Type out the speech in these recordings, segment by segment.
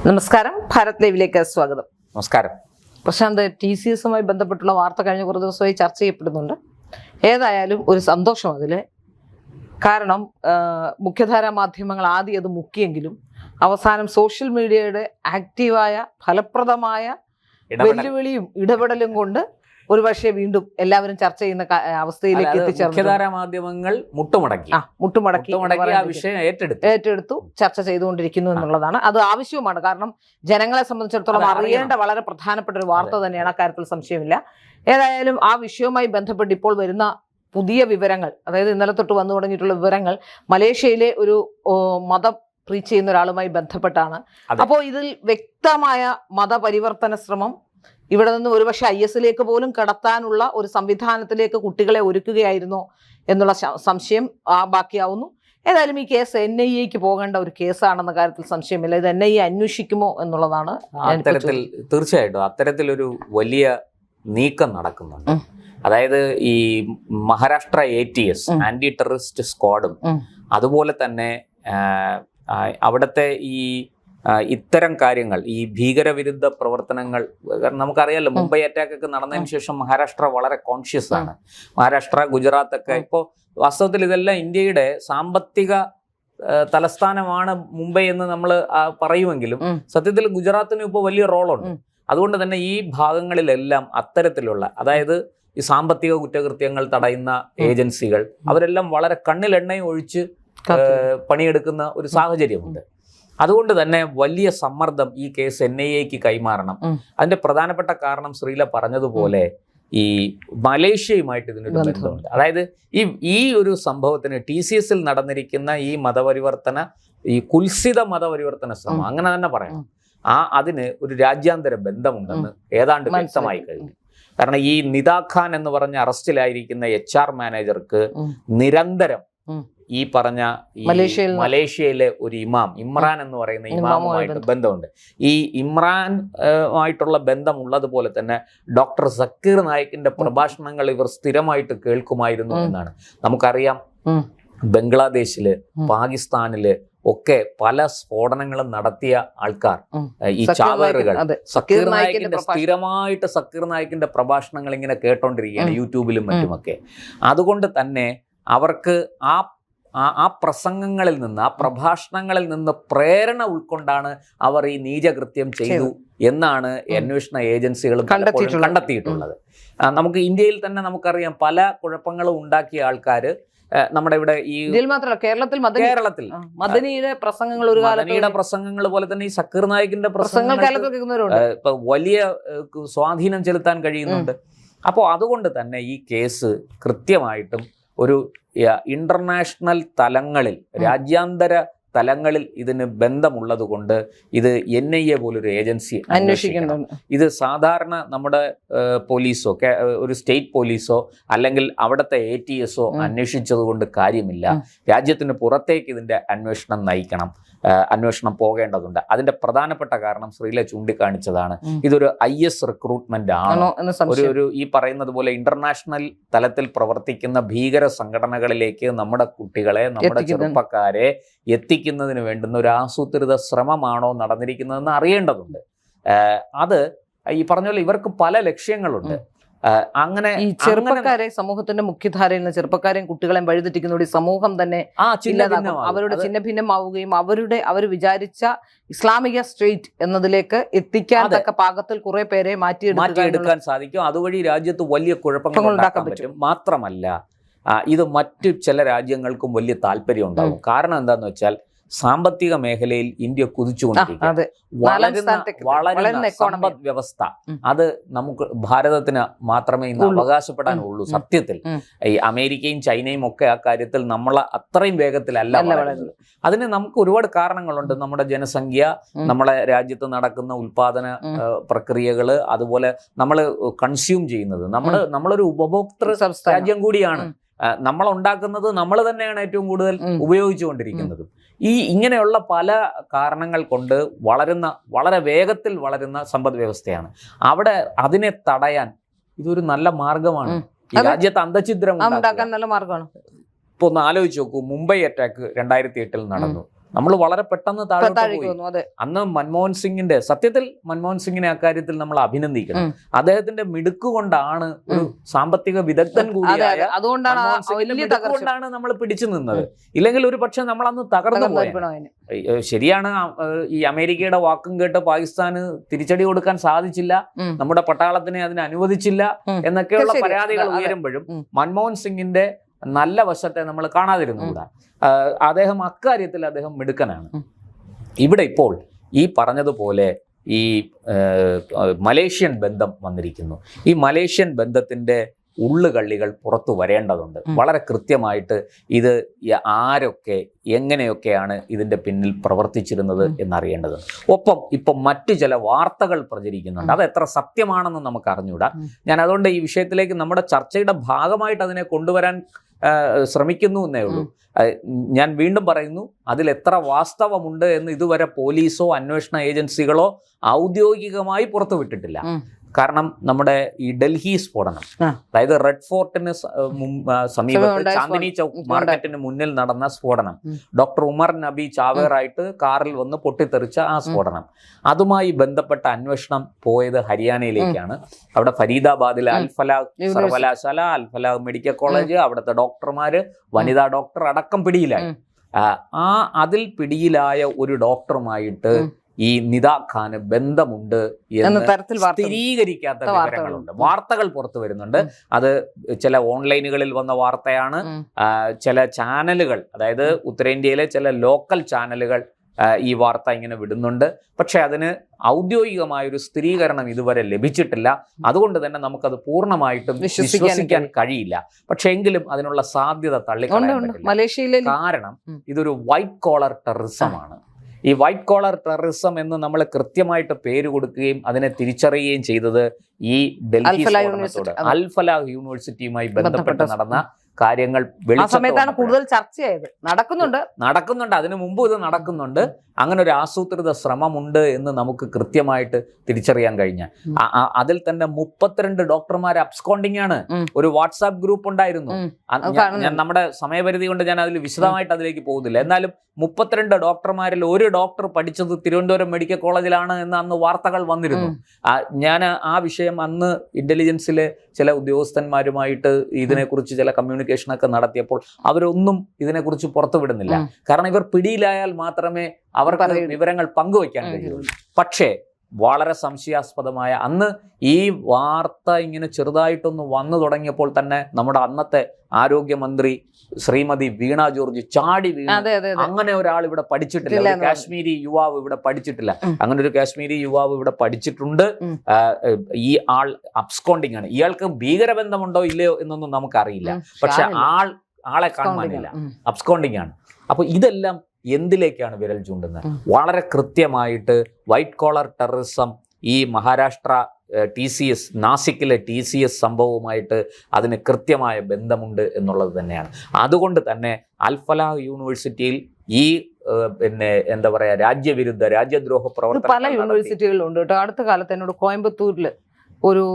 നമസ്കാരം, ഭാരത് ലൈവിലേക്ക് സ്വാഗതം. നമസ്കാരം. പ്രശാന്ത്, TCSുമായി ബന്ധപ്പെട്ടുള്ള വാർത്ത കഴിഞ്ഞ കുറേ ദിവസമായി ചർച്ച ചെയ്യപ്പെടുന്നുണ്ട്. ഏതായാലും ഒരു സന്തോഷം അതിൽ. കാരണം മുഖ്യധാരാ മാധ്യമങ്ങൾ ആദ്യം അത് മുക്കിയെങ്കിലും അവസാനം സോഷ്യൽ മീഡിയയുടെ ആക്റ്റീവായ ഫലപ്രദമായ വെല്ലുവിളിയും ഇടപെടലും കൊണ്ട് ഒരുപക്ഷെ വീണ്ടും എല്ലാവരും ചർച്ച ചെയ്യുന്ന അവസ്ഥയിലേക്ക് എത്തിച്ചേർന്നു. മുഖ്യധാരാ മാധ്യമങ്ങൾ മുട്ടുമടക്കി ആ വിഷയം ഏറ്റെടുത്തു ചർച്ച ചെയ്തുകൊണ്ടിരിക്കുന്നു എന്നുള്ളതാണ്. അത് ആവശ്യവുമാണ്. കാരണം ജനങ്ങളെ സംബന്ധിച്ചിടത്തോളം അറിയേണ്ട വളരെ പ്രധാനപ്പെട്ട ഒരു വാർത്ത തന്നെയാണ്. അക്കാര്യത്തിൽ സംശയമില്ല. ഏതായാലും ആ വിഷയവുമായി ബന്ധപ്പെട്ട് ഇപ്പോൾ വരുന്ന പുതിയ വിവരങ്ങൾ, അതായത് ഇന്നലെ തൊട്ട് വന്നു തുടങ്ങിയിട്ടുള്ള വിവരങ്ങൾ മലേഷ്യയിലെ ഒരു മതം പ്രീച്ച് ചെയ്യുന്ന ഒരാളുമായി ബന്ധപ്പെട്ടാണ്. അപ്പോൾ ഇതിൽ വ്യക്തമായ മതപരിവർത്തന ശ്രമം, ഇവിടെ നിന്ന് ഒരുപക്ഷെ IS പോലും കടത്താനുള്ള ഒരു സംവിധാനത്തിലേക്ക് കുട്ടികളെ ഒരുക്കുകയായിരുന്നോ എന്നുള്ള സംശയം ബാക്കിയാവുന്നു. ഏതായാലും ഈ കേസ് NIAക്ക് പോകേണ്ട ഒരു കേസാണെന്ന കാര്യത്തിൽ സംശയമില്ല. ഇത് NIA അന്വേഷിക്കുമോ എന്നുള്ളതാണ്. തീർച്ചയായിട്ടും അത്തരത്തിലൊരു വലിയ നീക്കം നടക്കുന്നുണ്ട്. അതായത് ഈ മഹാരാഷ്ട്ര ATS ആന്റി ടെററിസ്റ്റ് സ്ക്വാഡും അതുപോലെ തന്നെ അവിടുത്തെ ഈ ഇത്തരം കാര്യങ്ങൾ, ഈ ഭീകരവിരുദ്ധ പ്രവർത്തനങ്ങൾ, കാരണം നമുക്കറിയാലോ മുംബൈ അറ്റാക്ക് ഒക്കെ നടന്നതിന് ശേഷം മഹാരാഷ്ട്ര വളരെ കോൺഷ്യസ് ആണ്. മഹാരാഷ്ട്ര, ഗുജറാത്ത് ഒക്കെ ഇപ്പോൾ വാസ്തവത്തിൽ ഇതെല്ലാം ഇന്ത്യയുടെ സാമ്പത്തിക തലസ്ഥാനമാണ് മുംബൈ എന്ന് നമ്മൾ പറയുമെങ്കിലും സത്യത്തിൽ ഗുജറാത്തിന് ഇപ്പോൾ വലിയ റോളുണ്ട്. അതുകൊണ്ട് തന്നെ ഈ ഭാഗങ്ങളിലെല്ലാം അത്തരത്തിലുള്ള, അതായത് ഈ സാമ്പത്തിക കുറ്റകൃത്യങ്ങൾ തടയുന്ന ഏജൻസികൾ അവരെല്ലാം വളരെ കണ്ണിലെണ്ണയും ഒഴിച്ച് പണിയെടുക്കുന്ന ഒരു സാഹചര്യമുണ്ട്. അതുകൊണ്ട് തന്നെ വലിയ സമ്മർദ്ദം ഈ കേസ് NIAക്ക് കൈമാറണം. അതിന്റെ പ്രധാനപ്പെട്ട കാരണം ശ്രീല പറഞ്ഞതുപോലെ ഈ മലേഷ്യയുമായിട്ട് ഇതിനൊരു ബന്ധമുണ്ട്. അതായത് ഈ ഒരു സംഭവത്തിന് TCSൽ നടന്നിരിക്കുന്ന ഈ മതപരിവർത്തന, ഈ കുൽസിത മതപരിവർത്തന ശ്രമം, അങ്ങനെ തന്നെ പറയണം, അതിന് ഒരു രാജ്യാന്തര ബന്ധമുണ്ടെന്ന് ഏതാണ്ട് വ്യക്തമായി കഴിഞ്ഞു. കാരണം ഈ നിദാ ഖാൻ എന്ന് പറഞ്ഞ അറസ്റ്റിലായിരിക്കുന്ന HR മാനേജർക്ക് നിരന്തരം ഈ പറഞ്ഞ മലേഷ്യയിലെ ഒരു ഇമ്രാൻ എന്ന് പറയുന്ന ഇമാമുമായിട്ട് ബന്ധമുണ്ട്. ഈ ഇമ്രാൻ ആയിട്ടുള്ള ബന്ധമുള്ളതുപോലെ തന്നെ ഡോക്ടർ സക്കീർ നായിക്കിന്റെ പ്രഭാഷണങ്ങൾ ഇവർ സ്ഥിരമായിട്ട് കേൾക്കുമായിരുന്നു എന്നാണ് നമുക്കറിയാം. ബംഗ്ലാദേശില്, പാകിസ്ഥാനില് ഒക്കെ പല സ്ഫോടനങ്ങളും നടത്തിയ ആൾക്കാർ, ഈ ചാവേറുകൾ, സക്കീർ നായിക്കിന്റെ സ്ഥിരമായിട്ട് സക്കീർ നായിക്കിന്റെ പ്രഭാഷണങ്ങൾ ഇങ്ങനെ കേട്ടോണ്ടിരിക്കുകയാണ് യൂട്യൂബിലും മറ്റുമൊക്കെ. അതുകൊണ്ട് തന്നെ അവർക്ക് ആ പ്രസംഗങ്ങളിൽ നിന്ന്, ആ പ്രഭാഷണങ്ങളിൽ നിന്ന് പ്രേരണ ഉൾക്കൊണ്ടാണ് അവർ ഈ നീചകൃത്യം ചെയ്തു എന്നാണ് അന്വേഷണ ഏജൻസികളും കണ്ടെത്തിയിട്ടുള്ളത്. നമുക്ക് ഇന്ത്യയിൽ തന്നെ നമുക്കറിയാം പല കുഴപ്പങ്ങളും ഉണ്ടാക്കിയ ആൾക്കാര് നമ്മുടെ ഇവിടെ ഈ മാത്രമല്ല കേരളത്തിൽ മദനിയുടെ പ്രസംഗങ്ങൾ, ഒരു മദനിയുടെ പ്രസംഗങ്ങൾ പോലെ തന്നെ ഈ സക്കീർ നായിക്കിന്റെ പ്രസംഗങ്ങൾ ഇപ്പൊ വലിയ സ്വാധീനം ചെലുത്താൻ കഴിയുന്നുണ്ട്. അപ്പോൾ അതുകൊണ്ട് തന്നെ ഈ കേസ് കൃത്യമായിട്ടും ഒരു ഇന്റർനാഷണൽ തലങ്ങളിൽ, രാജ്യാന്തര തലങ്ങളിൽ ഇതിന് ബന്ധമുള്ളത് കൊണ്ട് ഇത് NIA പോലൊരു ഏജൻസി അന്വേഷിക്കണം. ഇത് സാധാരണ നമ്മുടെ പോലീസോ, ഒരു സ്റ്റേറ്റ് പോലീസോ അല്ലെങ്കിൽ അവിടുത്തെ ATSോ അന്വേഷിച്ചത് കൊണ്ട് കാര്യമില്ല. രാജ്യത്തിന് പുറത്തേക്ക് ഇതിന്റെ അന്വേഷണം പോകേണ്ടതുണ്ട്. അതിന്റെ പ്രധാനപ്പെട്ട കാരണം ശ്രീല ചൂണ്ടിക്കാണിച്ചതാണ്. ഇതൊരു IS റിക്രൂട്ട്മെന്റ് ആണോ, ഒരു ഈ പറയുന്നത് പോലെ ഇന്റർനാഷണൽ തലത്തിൽ പ്രവർത്തിക്കുന്ന ഭീകര സംഘടനകളിലേക്ക് നമ്മുടെ കുട്ടികളെ, നമ്മുടെ ചെറുപ്പക്കാരെ എത്തിക്കുന്നതിന് വേണ്ടുന്ന ഒരു ആസൂത്രിത ശ്രമമാണോ നടന്നിരിക്കുന്നതെന്ന് അറിയേണ്ടതുണ്ട്. അത് ഈ പറഞ്ഞ പോലെ ഇവർക്ക് പല ലക്ഷ്യങ്ങളുണ്ട്. അങ്ങനെ ഈ ചെറുപ്പക്കാരെ, സമൂഹത്തിന്റെ മുഖ്യധാരയിൽ നിന്ന് ചെറുപ്പക്കാരെയും കുട്ടികളെയും വഴിതെറ്റിക്കുന്നതോടെ സമൂഹം തന്നെ അവരുടെ ചിഹ്ന ഭിന്നമാവുകയും അവർ വിചാരിച്ച ഇസ്ലാമിക സ്റ്റേറ്റ് എന്നതിലേക്ക് എത്തിക്കാൻ തക്ക പാകത്തിൽ കുറെ പേരെ മാറ്റിയെടുക്കാൻ സാധിക്കും. അതുവഴി രാജ്യത്ത് വലിയ കുഴപ്പങ്ങൾ ഉണ്ടാക്കാൻ പറ്റും. മാത്രമല്ല ഇത് മറ്റു ചില രാജ്യങ്ങൾക്കും വലിയ താല്പര്യം ഉണ്ടാകും. കാരണം എന്താന്ന് വെച്ചാൽ സാമ്പത്തിക മേഖലയിൽ ഇന്ത്യ കുതിച്ചുകൊണ്ടിരിക്കുകയാണ്. വളരുന്ന സമ്പദ് വ്യവസ്ഥ, അത് നമുക്ക് ഭാരതത്തിന് മാത്രമേ ഇന്ന് അവകാശപ്പെടാനുള്ളൂ. സത്യത്തിൽ ഈ അമേരിക്കയും ചൈനയും ഒക്കെ ആ കാര്യത്തിൽ നമ്മളെ അത്രയും വേഗത്തിലല്ല വളരുന്നത്. അതിന് നമുക്ക് ഒരുപാട് കാരണങ്ങളുണ്ട്. നമ്മുടെ ജനസംഖ്യ, നമ്മളെ രാജ്യത്ത് നടക്കുന്ന ഉൽപാദന പ്രക്രിയകള്, അതുപോലെ നമ്മൾ കൺസ്യൂം ചെയ്യുന്നത്, നമ്മളൊരു ഉപഭോക്തൃ രാജ്യം കൂടിയാണ്. നമ്മൾ ഉണ്ടാക്കുന്നത് നമ്മൾ തന്നെയാണ് ഏറ്റവും കൂടുതൽ ഉപയോഗിച്ചുകൊണ്ടിരിക്കുന്നത്. ഇങ്ങനെയുള്ള പല കാരണങ്ങൾ കൊണ്ട് വളരെ വേഗത്തിൽ വളരുന്ന സമ്പദ് വ്യവസ്ഥയാണ്. അവിടെ അതിനെ തടയാൻ ഇതൊരു നല്ല മാർഗമാണ്. ഈ രാജ്യത്ത് അന്തഛിദ്രം ഉണ്ടാക്കാൻ നല്ല മാർഗമാണ്. ഇപ്പൊ ഒന്ന് ആലോചിച്ച് നോക്കൂ, മുംബൈ അറ്റാക്ക് 2008 നടന്നു. നമ്മൾ വളരെ പെട്ടെന്ന് താഴോട്ട് താഴേക്ക് പോയി. വന്നു. അതെ. അന്ന് മൻമോഹൻ സിംഗിന്റെ സത്യത്തിൽ മൻമോഹൻ സിംഗിനെ അക്കാര്യത്തിൽ നമ്മൾ അഭിനന്ദിക്കണം. അദ്ദേഹത്തിന്റെ മിടുക്ക് കൊണ്ടാണ്, ഒരു സാമ്പത്തിക വിദഗ്ധൻ കൂടിയായ അതുകൊണ്ടാണ് മൻമോഹൻ സിംഗിന്റെ മിടുക്ക് കൊണ്ടാണ് നമ്മൾ പിടിച്ചു നിന്നത്. ഇല്ലെങ്കിൽ ഒരു പക്ഷെ നമ്മൾ അന്ന് തകർന്നു പോയത്. ശരിയാണ്, ഈ അമേരിക്കയുടെ വാക്കും കേട്ട് പാകിസ്ഥാന് തിരിച്ചടി കൊടുക്കാൻ സാധിച്ചില്ല, നമ്മുടെ പട്ടാളത്തിനെ അതിന് അനുവദിച്ചില്ല എന്നൊക്കെയുള്ള പരാതികൾ ഉയരുമ്പോഴും മൻമോഹൻ സിംഗിന്റെ നല്ല വശത്തെ നമ്മൾ കാണാതിരുന്നുകൂടാ. അദ്ദേഹം അക്കാര്യത്തിൽ അദ്ദേഹം മിടുക്കനാണ്. ഇവിടെ ഇപ്പോൾ ഈ പറഞ്ഞതുപോലെ ഈ മലേഷ്യൻ ബന്ധം വന്നിരിക്കുന്നു. ഈ മലേഷ്യൻ ബന്ധത്തിന്റെ ഉള്ളുകള്ളികൾ പുറത്തു വരേണ്ടതുണ്ട്. വളരെ കൃത്യമായിട്ട് ഇത് ആരൊക്കെ എങ്ങനെയൊക്കെയാണ് ഇതിന്റെ പിന്നിൽ പ്രവർത്തിച്ചിരുന്നത് എന്നറിയേണ്ടതുണ്ട്. ഒപ്പം ഇപ്പം മറ്റു ചില വാർത്തകൾ പ്രചരിക്കുന്നുണ്ട്. അത് എത്ര സത്യമാണെന്ന് നമുക്ക് അറിഞ്ഞൂടാ. ഞാൻ അതുകൊണ്ട് ഈ വിഷയത്തിലേക്ക് നമ്മുടെ ചർച്ചയുടെ ഭാഗമായിട്ട് അതിനെ കൊണ്ടുവരാൻ ശ്രമിക്കുന്നു എന്നേ ഉള്ളൂ. ഞാൻ വീണ്ടും പറയുന്നു, അതിൽ എത്ര വാസ്തവമുണ്ട് എന്ന് ഇതുവരെ പോലീസോ അന്വേഷണ ഏജൻസികളോ ഔദ്യോഗികമായി പുറത്തുവിട്ടിട്ടില്ല. കാരണം നമ്മുടെ ഈ ഡൽഹി സ്ഫോടനം, അതായത് റെഡ് ഫോർട്ടിന് സമീപത്ത് ചാന്ദിനി ചൗക്ക് മാർക്കറ്റിന് മുന്നിൽ നടന്ന സ്ഫോടനം, ഡോക്ടർ ഉമർ നബി ചാവേറായിട്ട് കാറിൽ വന്ന് പൊട്ടിത്തെറിച്ച ആ സ്ഫോടനം, അതുമായി ബന്ധപ്പെട്ട അന്വേഷണം പോയത് ഹരിയാനയിലേക്കാണ്. അവിടെ ഫരീദാബാദിലെ അൽഫലാഹ് സർവകലാശാല, അൽഫലാഹ് മെഡിക്കൽ കോളേജ്, അവിടുത്തെ ഡോക്ടർമാര്, വനിതാ ഡോക്ടർ അടക്കം പിടിയിലായി. അതിൽ പിടിയിലായ ഒരു ഡോക്ടറുമായിട്ട് ഈ നിദാ ഖാന് ബന്ധമുണ്ട് എന്ന് സ്ഥിരീകരിക്കാത്ത വിവരങ്ങളുണ്ട്, വാർത്തകൾ പുറത്തു വരുന്നുണ്ട്. അത് ചില ഓൺലൈനുകളിൽ വന്ന വാർത്തയാണ്. ചില ചാനലുകൾ, അതായത് ഉത്തരേന്ത്യയിലെ ചില ലോക്കൽ ചാനലുകൾ ഈ വാർത്ത ഇങ്ങനെ വിടുന്നുണ്ട്. പക്ഷെ അതിന് ഔദ്യോഗികമായൊരു സ്ഥിരീകരണം ഇതുവരെ ലഭിച്ചിട്ടില്ല. അതുകൊണ്ട് തന്നെ നമുക്കത് പൂർണ്ണമായിട്ടും വിശ്വസിക്കാൻ കഴിയില്ല. പക്ഷെ എങ്കിലും അതിനുള്ള സാധ്യത തള്ളിക്കളയാൻ പറ്റില്ല. കാരണം ഇതൊരു വൈറ്റ് കോളർ ടെററിസമാണ്. ഈ വൈറ്റ് കോളർ ടെററിസം എന്ന് നമ്മൾ കൃത്യമായിട്ട് പേര് കൊടുക്കുകയും അതിനെ തിരിച്ചറിയുകയും ചെയ്തത് ഈ ഡൽഹി സ്ഫോടനത്തോട് അൽഫലാഹ് യൂണിവേഴ്സിറ്റിയുമായി ബന്ധപ്പെട്ട് നടന്ന കാര്യങ്ങൾ കൂടുതൽ ചർച്ചയായത് നടക്കുന്നുണ്ട്. അതിനു മുമ്പ് ഇത് നടക്കുന്നുണ്ട്. അങ്ങനെ ഒരു ആസൂത്രിത ശ്രമമുണ്ട് എന്ന് നമുക്ക് കൃത്യമായിട്ട് തിരിച്ചറിയാൻ കഴിഞ്ഞ അതിൽ തന്നെ 32 ഡോക്ടർമാർ അബ്സ്കോണ്ടിങ് ആണ്. ഒരു വാട്സാപ്പ് ഗ്രൂപ്പ് ഉണ്ടായിരുന്നു. ഞാൻ നമ്മുടെ സമയപരിധി കൊണ്ട് ഞാൻ അതിൽ വിശദമായിട്ട് അതിലേക്ക് പോകുന്നില്ല. എന്നാലും 32 ഡോക്ടർമാരിൽ ഒരു ഡോക്ടർ പഠിച്ചത് തിരുവനന്തപുരം മെഡിക്കൽ കോളേജിലാണ് എന്ന് അന്ന് വാർത്തകൾ വന്നിരുന്നു. ഞാൻ ആ വിഷയം അന്ന് ഇന്റലിജൻസിലെ ചില ഉദ്യോഗസ്ഥന്മാരുമായിട്ട് ഇതിനെക്കുറിച്ച് ചില കമ്മ്യൂണിക്കേഷനൊക്കെ നടത്തിയപ്പോൾ അവരൊന്നും ഇതിനെക്കുറിച്ച് പുറത്തുവിടുന്നില്ല. കാരണം ഇവർ പിടിയിലായാൽ മാത്രമേ അവർക്ക് വിവരങ്ങൾ പങ്കുവയ്ക്കാൻ കഴിയുള്ളൂ. പക്ഷേ വളരെ സംശയാസ്പദമായ അന്ന് ഈ വാർത്ത ഇങ്ങനെ ചെറുതായിട്ടൊന്ന് വന്നു തുടങ്ങിയപ്പോൾ തന്നെ നമ്മുടെ അന്നത്തെ ആരോഗ്യമന്ത്രി ശ്രീമതി വീണ ജോർജ് ചാടി വീണു, അങ്ങനെ ഒരാൾ ഇവിടെ പഠിച്ചിട്ടില്ല, കാശ്മീരി യുവാവ് ഇവിടെ പഠിച്ചിട്ടില്ല, അങ്ങനെ ഒരു കാശ്മീരി യുവാവ് ഇവിടെ പഠിച്ചിട്ടുണ്ട്, ഈ ആൾ അബ്സ്കോണ്ടിങ് ആണ്, ഇയാൾക്ക് ഭീകരബന്ധമുണ്ടോ ഇല്ലയോ എന്നൊന്നും നമുക്കറിയില്ല, പക്ഷെ ആളെ കാണാനില്ല, അബ്സ്കോണ്ടിങ് ആണ്. അപ്പൊ ഇതെല്ലാം എന്തിലേക്കാണ് വിരൽ ചൂണ്ടുന്നത്? വളരെ കൃത്യമായിട്ട് വൈറ്റ് കോളർ ടെററിസം ഈ മഹാരാഷ്ട്ര TCS നാസിക്കിലെ TCS സംഭവവുമായിട്ട് അതിന് കൃത്യമായ ബന്ധമുണ്ട് എന്നുള്ളത് തന്നെയാണ്. അതുകൊണ്ട് തന്നെ അൽഫലാഹ് യൂണിവേഴ്സിറ്റിയിൽ ഈ പിന്നെ എന്താ പറയാ രാജ്യദ്രോഹ പ്രവർത്തനം പല യൂണിവേഴ്സിറ്റികളിലുണ്ട് കേട്ടോ. അടുത്ത കാലത്ത് എന്നോട് കോയമ്പത്തൂരിൽ ഒരു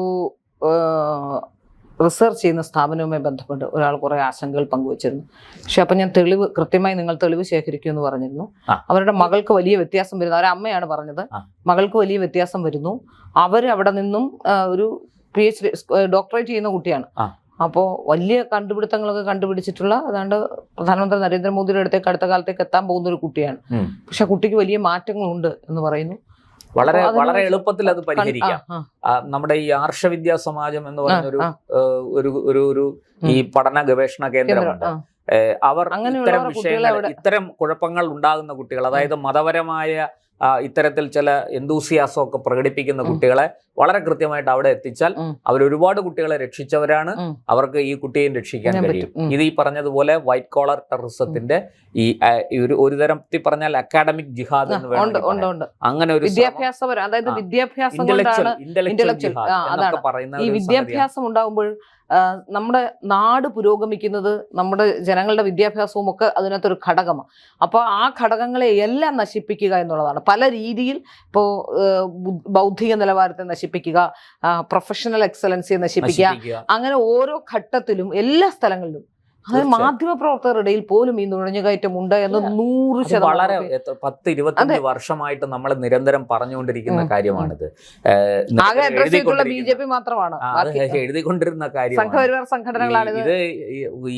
റിസർച്ച് ചെയ്യുന്ന സ്ഥാപനവുമായി ബന്ധപ്പെട്ട് ഒരാൾ കുറെ ആശങ്കകൾ പങ്കുവച്ചിരുന്നു. പക്ഷെ അപ്പം ഞാൻ കൃത്യമായി നിങ്ങൾ തെളിവ് ശേഖരിക്കുമെന്ന് പറഞ്ഞിരുന്നു. അവരുടെ മകൾക്ക് വലിയ വ്യത്യാസം വരുന്നു. അവരുടെ അമ്മയാണ് പറഞ്ഞത്, മകൾക്ക് വലിയ വ്യത്യാസം വരുന്നു. അവർ അവിടെ നിന്നും ഒരു PhD ഡോക്ടറേറ്റ് ചെയ്യുന്ന കുട്ടിയാണ്. അപ്പോൾ വലിയ കണ്ടുപിടുത്തങ്ങളൊക്കെ കണ്ടുപിടിച്ചിട്ടുള്ള ഏതാണ്ട് പ്രധാനമന്ത്രി നരേന്ദ്രമോദിയുടെ അടുത്തേക്ക് അടുത്ത കാലത്തേക്ക് എത്താൻ പോകുന്ന ഒരു കുട്ടിയാണ്. പക്ഷെ കുട്ടിക്ക് വലിയ മാറ്റങ്ങളുണ്ട് എന്ന് പറയുന്നു. വളരെ വളരെ എളുപ്പത്തിൽ അത് പരിഹരിക്കാം. നമ്മുടെ ഈ ആർഷവിദ്യാ സമാജം എന്ന് പറയുന്ന ഒരു ഈ പഠന ഗവേഷണ കേന്ദ്രമുണ്ട്. അവർ ഇത്തരം വിഷയങ്ങൾ, ഇത്തരം കുഴപ്പങ്ങൾ ഉണ്ടാകുന്ന കുട്ടികൾ, അതായത് മതപരമായ ഇത്തരത്തിൽ ചില എന്തൂസിയാസം ഒക്കെ പ്രകടിപ്പിക്കുന്ന കുട്ടികളെ വളരെ കൃത്യമായിട്ട് അവിടെ എത്തിച്ചാൽ അവർ ഒരുപാട് കുട്ടികളെ രക്ഷിച്ചവരാണ്. അവർക്ക് ഈ കുട്ടിയെയും രക്ഷിക്കാൻ കഴിയും. ഇത് ഈ പറഞ്ഞതുപോലെ വൈറ്റ് കോളർ ടെററിസത്തിന്റെ ഈ ഒരു തരത്തിൽ പറഞ്ഞാൽ അക്കാഡമിക് ജിഹാദ് എന്ന് വേണം. അങ്ങനെ ഒരു വിദ്യാഭ്യാസം, അതായത് വിദ്യാഭ്യാസം ഈ വിദ്യാഭ്യാസം ഉണ്ടാകുമ്പോൾ നമ്മുടെ നാട് പുരോഗമിക്കുന്നത് നമ്മുടെ ജനങ്ങളുടെ വിദ്യാഭ്യാസവും ഒക്കെ അതിനകത്തൊരു ഘടകമാണ്. അപ്പോൾ ആ ഘടകങ്ങളെ എല്ലാം നശിപ്പിക്കുക എന്നുള്ളതാണ്. പല രീതിയിൽ ഇപ്പോൾ ബൗദ്ധിക നിലവാരത്തെ നശിപ്പിക്കുക, പ്രൊഫഷണൽ എക്സലൻസിയെ നശിപ്പിക്കുക, അങ്ങനെ ഓരോ ഘട്ടത്തിലും എല്ലാ സ്ഥലങ്ങളിലും അതായത് മാധ്യമപ്രവർത്തകരുടെ ഇടയിൽ പോലും ഈ നുഴഞ്ഞുകയറ്റം ഉണ്ട് എന്ന് 100% വളരെ 10-25 വർഷമായിട്ട് നമ്മൾ നിരന്തരം പറഞ്ഞുകൊണ്ടിരിക്കുന്ന കാര്യമാണിത്. ആകെ അഡ്രസ് ചെയ്തിട്ടുള്ള BJP മാത്രമാണ്. എഴുതിക്കൊണ്ടിരുന്ന കാര്യം സംഘപരിവാർ സംഘടനകളാണ് ഇത്.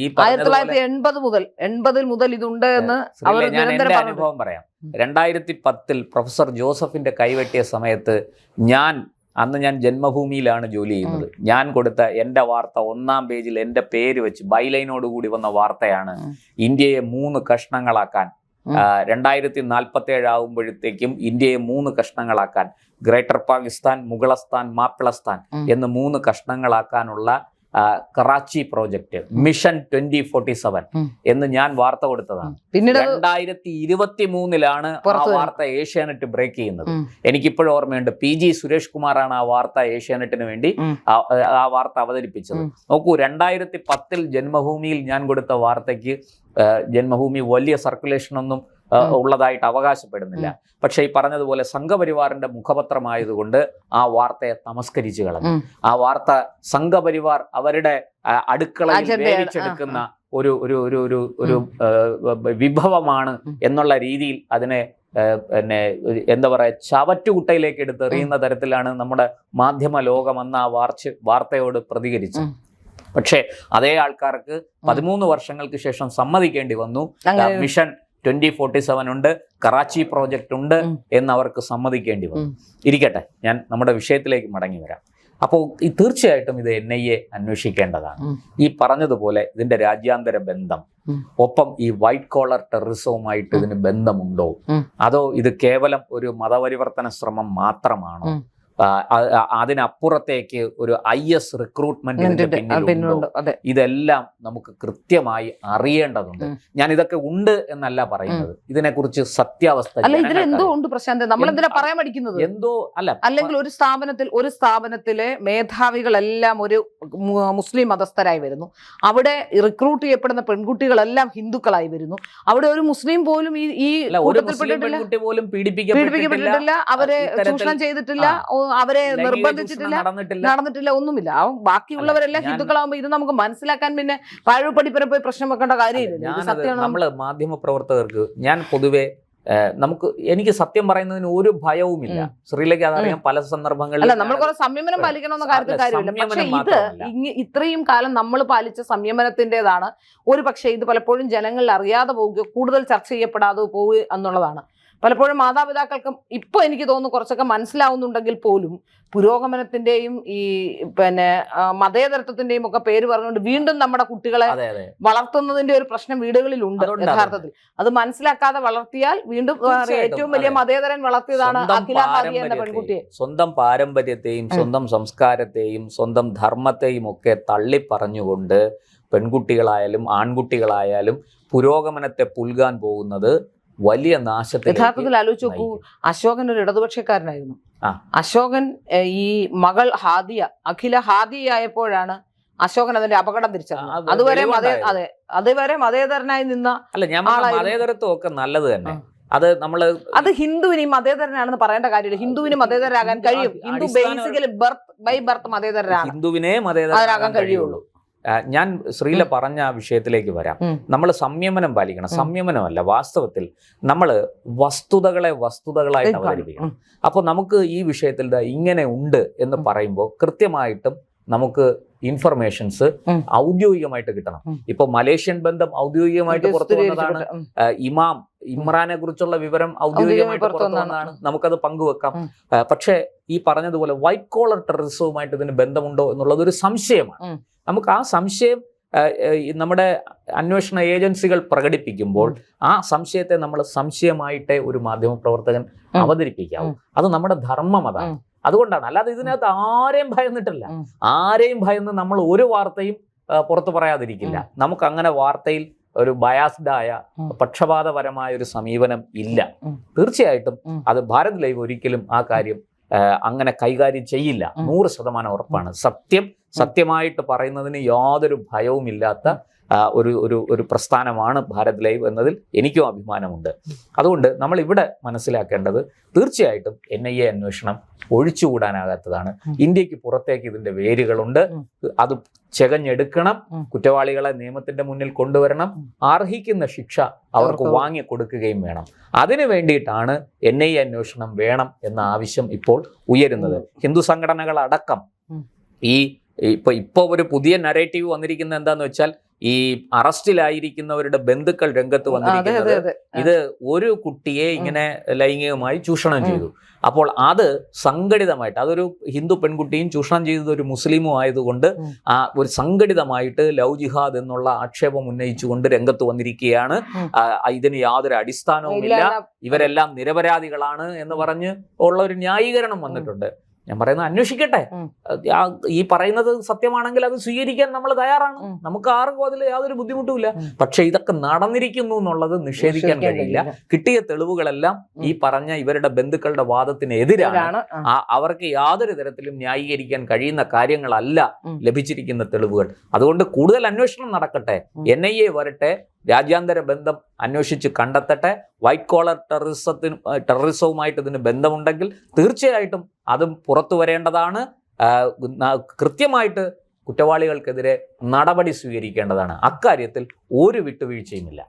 ഈ 1980 മുതൽ ഇതുണ്ട് എന്ന് അവർ ഞാൻ നിരന്തരം എന്റെ പറഞ്ഞു. അനുഭവം പറയാം. 2010 പ്രൊഫസർ ജോസഫിന്റെ കൈവെട്ടിയ സമയത്ത് അന്ന് ഞാൻ ജന്മഭൂമിയിലാണ് ജോലി ചെയ്യുന്നത്. ഞാൻ കൊടുത്ത എൻ്റെ വാർത്ത 1-ാം പേജിൽ എൻ്റെ പേര് വെച്ച് ബൈലൈനോടുകൂടി വന്ന വാർത്തയാണ് ഇന്ത്യയെ 3 കഷ്ണങ്ങളാക്കാൻ, 2047 ആകുമ്പോഴത്തേക്കും ഇന്ത്യയെ 3 കഷ്ണങ്ങളാക്കാൻ, ഗ്രേറ്റർ പാകിസ്ഥാൻ, മുഗളസ്ഥാൻ, മാപ്പിളസ്ഥാൻ എന്ന് 3 കഷ്ണങ്ങളാക്കാനുള്ള കറാച്ചി പ്രോജക്റ്റ് മിഷൻ 2047 എന്ന് ഞാൻ വാർത്ത കൊടുത്തതാണ്. പിന്നീട് 2023 ആ വാർത്ത ഏഷ്യാനെറ്റ് ബ്രേക്ക് ചെയ്യുന്നത്. എനിക്കിപ്പോഴും ഓർമ്മയുണ്ട്. PG സുരേഷ് കുമാറാണ് ആ വാർത്ത ഏഷ്യാനെറ്റിന് വേണ്ടി ആ വാർത്ത അവതരിപ്പിച്ചത്. നോക്കൂ, 2010 ജന്മഭൂമിയിൽ ഞാൻ കൊടുത്ത വാർത്തയ്ക്ക് ജന്മഭൂമി വലിയ സർക്കുലേഷൻ ഒന്നും ഉള്ളതായിട്ട് അവകാശപ്പെടുന്നില്ല. പക്ഷെ ഈ പറഞ്ഞതുപോലെ സംഘപരിവാറിന്റെ മുഖപത്രമായതുകൊണ്ട് ആ വാർത്തയെ തമസ്കരിച്ചു കളഞ്ഞു. ആ വാർത്ത സംഘപരിവാർ അവരുടെ അടുക്കളയിൽ വേവിച്ചെടുക്കുന്ന ഒരു ഒരു ഒരു ഒരു ഒരു വിഭവമാണ് എന്നുള്ള രീതിയിൽ അതിനെ പിന്നെ എന്താ പറയുക, ചവറ്റുകുട്ടയിലേക്ക് എടുത്തെറിയുന്ന തരത്തിലാണ് നമ്മുടെ മാധ്യമ ലോകം അന്ന് ആ വാർത്തയോട് പ്രതികരിച്ചത്. പക്ഷേ അതേ ആൾക്കാർക്ക് 13 വർഷങ്ങൾക്ക് ശേഷം സമ്മതിക്കേണ്ടി വന്നു. മിഷൻ 2047 ഉണ്ട്, കറാച്ചി പ്രോജക്റ്റ് ഉണ്ട് എന്നവർക്ക് സമ്മതിക്കേണ്ടി വന്നു. ഇരിക്കട്ടെ, ഞാൻ നമ്മുടെ വിഷയത്തിലേക്ക് മടങ്ങി വരാം. അപ്പോൾ തീർച്ചയായിട്ടും ഇത് NIA അന്വേഷിക്കേണ്ടതാണ്. ഈ പറഞ്ഞതുപോലെ ഇതിന്റെ രാജ്യാന്തര ബന്ധം, ഒപ്പം ഈ വൈറ്റ് കോളർ ടെററിസവുമായിട്ട് ഇതിന് ബന്ധമുണ്ടോ, അതോ ഇത് കേവലം ഒരു മതപരിവർത്തന ശ്രമം മാത്രമാണോ, അതിനപ്പുറത്തേക്ക് ഒരു IS റിക്രൂട്ട്മെന്റ് പിന്നിലുണ്ടോ, ഇതെല്ലാം നമുക്ക് കൃത്യമായി അറിയേണ്ടതുണ്ട്. ഞാൻ ഇതൊക്കെ ഉണ്ട് എന്നല്ല പറയുന്നത്, ഇതിനെക്കുറിച്ച് സത്യാവസ്ഥ അല്ലെങ്കിൽ ഒരു സ്ഥാപനത്തിലെ മേധാവികളെല്ലാം ഒരു മുസ്ലിം മതസ്ഥരായി വരുന്നു. അവിടെ റിക്രൂട്ട് ചെയ്യപ്പെടുന്ന പെൺകുട്ടികളെല്ലാം ഹിന്ദുക്കളായി വരുന്നു. അവിടെ ഒരു മുസ്ലിം പോലും ഈ പീഡിപ്പിക്കപ്പെട്ടിട്ടില്ല, അവരെ ചൂഷണം ചെയ്തിട്ടില്ല, അവരെ നിർബന്ധിച്ചിട്ടില്ല, നടന്നിട്ടില്ല, ഒന്നുമില്ല. ബാക്കിയുള്ളവരെല്ലാം ഹിന്ദുക്കളാകുമ്പോൾ ഇത് നമുക്ക് മനസ്സിലാക്കാൻ പിന്നെ പഴയപടിപ്പുറം പോയി പ്രശ്നം വെക്കേണ്ട കാര്യമില്ല. നമ്മള് മാധ്യമ പ്രവർത്തകർക്ക് ഞാൻ പൊതുവെ എനിക്ക് സത്യം പറയുന്നതിന് ഒരു ഭയവുമില്ല. ശ്രീലയ്ക്ക് അതറിയാം, പല സന്ദർഭങ്ങളിൽ നമ്മൾ കുറെ സംയമനം പാലിക്കണമെന്ന കാര്യത്തിൽ കാര്യമില്ല. പക്ഷെ ഇത്രയും കാലം നമ്മൾ പാലിച്ച സംയമനത്തിൻ്റെതാണ് ഒരു പക്ഷേ ഇത് പലപ്പോഴും ജനങ്ങളിൽ അറിയാതെ പോവുകയോ കൂടുതൽ ചർച്ച ചെയ്യപ്പെടാതെ പോവുക എന്നുള്ളതാണ്. പലപ്പോഴും മാതാപിതാക്കൾക്കും ഇപ്പോൾ എനിക്ക് തോന്നുന്നു കുറച്ചൊക്കെ മനസ്സിലാവുന്നുണ്ടെങ്കിൽ പോലും പുരോഗമനത്തിന്റെയും ഈ മതേതരത്വത്തിന്റെയും ഒക്കെ പേര് പറഞ്ഞുകൊണ്ട് വീണ്ടും നമ്മുടെ കുട്ടികളെ വളർത്തുന്നതിന്റെ ഒരു പ്രശ്നം വീടുകളിലുണ്ട്. യഥാർത്ഥത്തിൽ അത് മനസ്സിലാക്കാതെ വളർത്തിയാൽ വീണ്ടും ഏറ്റവും വലിയ മതേതരൻ വളർത്തിയതാണ് അഖില ഹാദിയ എന്ന പെൺകുട്ടിയെ. സ്വന്തം പാരമ്പര്യത്തെയും സ്വന്തം സംസ്കാരത്തെയും സ്വന്തം ധർമ്മത്തെയും ഒക്കെ തള്ളി പറഞ്ഞുകൊണ്ട് പെൺകുട്ടികളായാലും ആൺകുട്ടികളായാലും പുരോഗമനത്തെ പുൽകാൻ പോകുന്നത് വലിയ നാശത്തിൽ. യഥാർത്ഥത്തിൽ ആലോചിച്ച് നോക്കൂ, അശോകൻ ഒരു ഇടതുപക്ഷക്കാരനായിരുന്നു. അശോകൻ ഈ മകൾ ഹാദിയ, അഖില ഹാദിയ ആയപ്പോഴാണ് അശോകൻ അതിന്റെ അപകടം തിരിച്ചറിഞ്ഞത്. അതുവരെ മതേതരനായി നിന്ന മതേതരത്വം ഒക്കെ നല്ലത് തന്നെ. അത് ഹിന്ദുവിന് മതേതരനാണെന്ന് പറയേണ്ട കാര്യമില്ല. ഹിന്ദുവിന് മതേതരാകാൻ കഴിയും. ഹിന്ദു ബേസിക്കലി ബൈ ബർത്ത് മതേതരനാണ്. ഹിന്ദുവിനെ മതേതരനാകാൻ കഴിയുള്ളൂ. ഞാൻ ശ്രീല പറഞ്ഞ ആ വിഷയത്തിലേക്ക് വരാം. നമ്മൾ സംയമനം പാലിക്കണം. സംയമനമല്ല, വാസ്തവത്തിൽ നമ്മൾ വസ്തുതകളായിട്ട് അവതരിപ്പിക്കണം. അപ്പോൾ നമുക്ക് ഈ വിഷയത്തിൽ ഇങ്ങനെ ഉണ്ട് എന്ന് പറയുമ്പോൾ കൃത്യമായിട്ടും നമുക്ക് ഇൻഫർമേഷൻസ് ഔദ്യോഗികമായിട്ട് കിട്ടണം. ഇപ്പൊ മലേഷ്യൻ ബന്ധം ഔദ്യോഗികമായിട്ട് പുറത്തു വന്നതാണ്. ഇമ്രാനെ കുറിച്ചുള്ള വിവരം ഔദ്യോഗികമായിട്ട് പുറത്തു വന്നതാണ്. നമുക്കത് പങ്കുവെക്കാം. പക്ഷേ ഈ പറഞ്ഞതുപോലെ വൈറ്റ് കോളർ ടെററിസവുമായിട്ട് ഇതിന് ബന്ധമുണ്ടോ എന്നുള്ളത് ഒരു സംശയമാണ്. നമുക്ക് ആ സംശയം നമ്മുടെ അന്വേഷണ ഏജൻസികൾ പ്രകടിപ്പിക്കുമ്പോൾ ആ സംശയത്തെ നമ്മൾ സംശയമായിട്ടേ ഒരു മാധ്യമപ്രവർത്തകൻ അവതരിപ്പിക്കാവൂ. അത് നമ്മുടെ ധർമ്മം അതാണ്. അതുകൊണ്ടാണ്. അല്ലാതെ ഇതിനകത്ത് ആരെയും ഭയന്നിട്ടില്ല. ആരെയും ഭയന്ന് നമ്മൾ ഒരു വാർത്തയും പുറത്തു പറയാതിരിക്കില്ല. നമുക്ക് അങ്ങനെ വാർത്തയിൽ ഒരു ബയാസ്ഡായ പക്ഷപാതപരമായ ഒരു സമീപനം ഇല്ല. തീർച്ചയായിട്ടും അത് ഭാരത് ലൈവ് ഒരിക്കലും ആ കാര്യം അങ്ങനെ കൈകാര്യം ചെയ്യില്ല. 100% ഉറപ്പാണ്. സത്യമായിട്ട് പറയുന്നതിന് യാതൊരു ഭയവുമില്ലാത്ത ഒരു പ്രസ്ഥാനമാണ് ഭാരത് ലൈവ് എന്നതിൽ എനിക്കും അഭിമാനമുണ്ട്. അതുകൊണ്ട് നമ്മൾ ഇവിടെ മനസ്സിലാക്കേണ്ടത് തീർച്ചയായിട്ടും NIA അന്വേഷണം ഒഴിച്ചുകൂടാനാകാത്തതാണ്. ഇന്ത്യക്ക് പുറത്തേക്ക് ഇതിന്റെ വേരുകളുണ്ട്. അത് ചെകഞ്ഞെടുക്കണം. കുറ്റവാളികളെ നിയമത്തിന്റെ മുന്നിൽ കൊണ്ടുവരണം. അർഹിക്കുന്ന ശിക്ഷ അവർക്ക് വാങ്ങിക്കൊടുക്കുകയും വേണം. അതിനു വേണ്ടിയിട്ടാണ് NIA അന്വേഷണം വേണം എന്ന ആവശ്യം ഇപ്പോൾ ഉയരുന്നത്. ഹിന്ദു സംഘടനകളടക്കം ഇപ്പൊ ഒരു പുതിയ നരേറ്റീവ് വന്നിരിക്കുന്നത് എന്താന്ന് വെച്ചാൽ, ഈ അറസ്റ്റിലായിരിക്കുന്നവരുടെ ബന്ധുക്കൾ രംഗത്ത് വന്നിരിക്കുന്നത് ഇത് ഒരു കുട്ടിയെ ഇങ്ങനെ ലൈംഗികമായി ചൂഷണം ചെയ്തു. അപ്പോൾ അത് സംഘടിതമായിട്ട്, അതൊരു ഹിന്ദു പെൺകുട്ടിയും ചൂഷണം ചെയ്തത് ഒരു മുസ്ലിമും ആയതുകൊണ്ട് ഒരു സംഘടിതമായിട്ട് ലവ് ജിഹാദ് എന്നുള്ള ആക്ഷേപം ഉന്നയിച്ചുകൊണ്ട് രംഗത്ത് വന്നിരിക്കുകയാണ്. ഇതിന് യാതൊരു അടിസ്ഥാനവുമില്ല, ഇവരെല്ലാം നിരപരാധികളാണ് എന്ന് പറഞ്ഞ് ഉള്ള ഒരു ന്യായീകരണം വന്നിട്ടുണ്ട്. ഞാൻ പറയുന്നത് അന്വേഷിക്കട്ടെ. ഈ പറയുന്നത് സത്യമാണെങ്കിൽ അത് സ്വീകരിക്കാൻ നമ്മൾ തയ്യാറാണ്. നമുക്ക് ആർക്കും അതിൽ യാതൊരു ബുദ്ധിമുട്ടുമില്ല. പക്ഷെ ഇതൊക്കെ നടന്നിരിക്കുന്നു എന്നുള്ളത് നിഷേധിക്കാൻ കഴിയില്ല. കിട്ടിയ തെളിവുകളെല്ലാം ഈ പറഞ്ഞ ഇവരുടെ ബന്ധുക്കളുടെ വാദത്തിന് എതിരാണ്. അവർക്ക് യാതൊരു തരത്തിലും ന്യായീകരിക്കാൻ കഴിയുന്ന കാര്യങ്ങളല്ല ലഭിച്ചിരിക്കുന്ന തെളിവുകൾ. അതുകൊണ്ട് കൂടുതൽ അന്വേഷണം നടക്കട്ടെ. NIA വരട്ടെ, രാജ്യാന്തര ബന്ധം അന്വേഷിച്ച് കണ്ടെത്തട്ടെ. വൈറ്റ് കോളർ ടെററിസവുമായിട്ട് ഇതിന് ബന്ധമുണ്ടെങ്കിൽ തീർച്ചയായിട്ടും അതും പുറത്തു വരേണ്ടതാണ്. കൃത്യമായിട്ട് കുറ്റവാളികൾക്കെതിരെ നടപടി സ്വീകരിക്കേണ്ടതാണ്. അക്കാര്യത്തിൽ ഒരു വിട്ടുവീഴ്ചയുമില്ല.